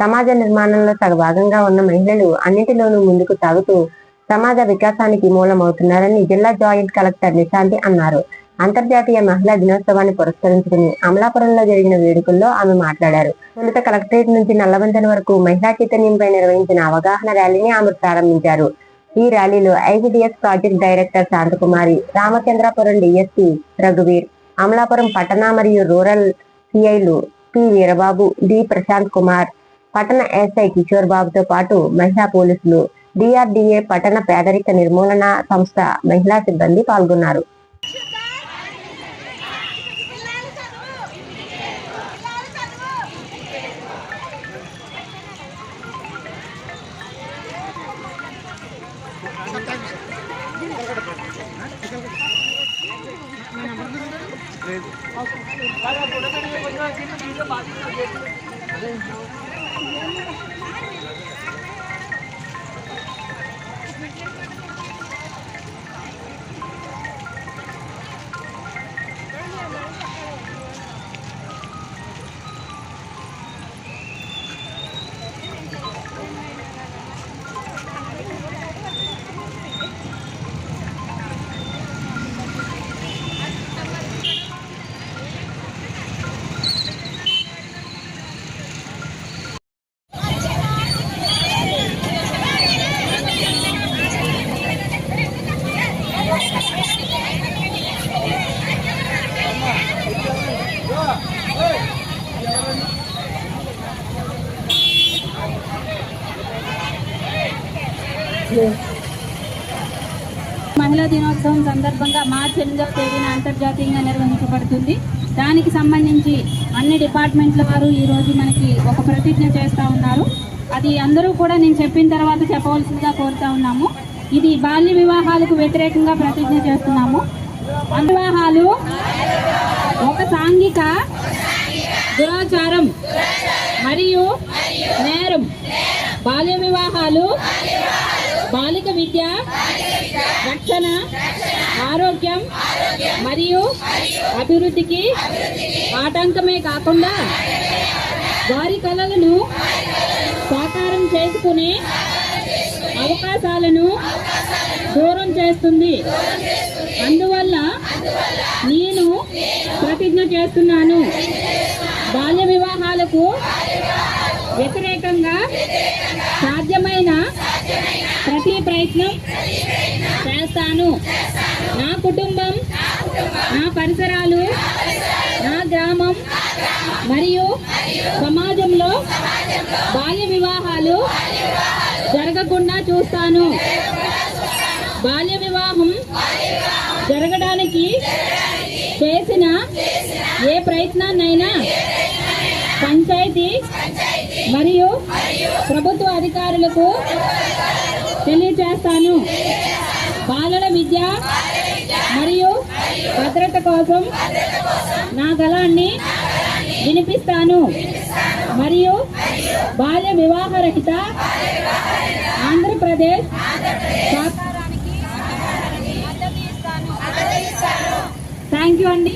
సమాజ నిర్మాణంలో సగభాగంగా ఉన్న మహిళలు అన్నిటిలోనూ ముందుకు సాగుతూ సమాజ వికాసానికి మూలమవుతున్నారని జిల్లా జాయింట్ కలెక్టర్ నిశాంతి అన్నారు. అంతర్జాతీయ మహిళా దినోత్సవాన్ని పురస్కరించుకుని అమలాపురంలో జరిగిన వేడుకల్లో ఆమె మాట్లాడారు. తొలుత కలెక్టరేట్ నుంచి నల్లవంతెన వరకు మహిళా చైతన్యంపై నిర్వహించిన అవగాహన ర్యాలీని ఆమె ప్రారంభించారు. ఈ ర్యాలీలో ICDS project director Shantakumari, Ramachandrapuram DSP రఘువీర్, అమలాపురం పట్టణ మరియు రూరల్ సిఐలు పి వీరబాబు, డి ప్రశాంత్ కుమార్, పట్టణ ఎస్ఐ కిషోర్ బాబుతో పాటు మహిళా పోలీసులు, డిఆర్డిఏ పట్టణ పేదరిక నిర్మూలన సంస్థ మహిళా సిబ్బంది పాల్గొన్నారు. మహిళా దినోత్సవం సందర్భంగా మార్చి 8వ తేదీన అంతర్జాతీయంగా నిర్వహించబడుతుంది. దానికి సంబంధించి అన్ని డిపార్ట్మెంట్ల వారు ఈరోజు మనకి ఒక ప్రతిజ్ఞ చేస్తూ ఉన్నారు. అది అందరూ కూడా నేను చెప్పిన తర్వాత చెప్పవలసిందిగా కోరుతా ఉన్నాము. ఇది బాల్య వివాహాలకు వ్యతిరేకంగా ప్రతిజ్ఞ చేస్తున్నాము. వివాహాలు ఒక సాంఘిక దురాచారం మరియు నేరం. బాల్య వివాహాలు బాలిక విద్య, రక్షణ, ఆరోగ్యం మరియు అభివృద్ధికి ఆటంకమే కాకుండా వారి కలలను సాకారం చేసుకునే అవకాశాలను దూరం చేస్తుంది. అందువల్ల నేను ప్రతిజ్ఞ చేస్తున్నాను, బాల్య వివాహాలకు వ్యతిరేకంగా సాధ్యమైన ప్రతి ప్రయత్నం చేస్తాను. నా కుటుంబం, నా పరిసరాలు, నా గ్రామం మరియు సమాజంలో బాల్య వివాహాలు జరగకుండా చూస్తాను. బాల్య వివాహం జరగడానికి చేసిన ఏ ప్రయత్నాన్నైనా పంచాయతీ మరియు ప్రభుత్వ అధికారులకు తెలియజేస్తాను. బాలల విద్య మరియు భద్రత కోసం నా గళాన్ని వినిపిస్తాను మరియు బాల్య వివాహరహిత ఆంధ్రప్రదేశ్ సాకారానికి మద్దతు ఇస్తాను. థ్యాంక్ యూ అండి.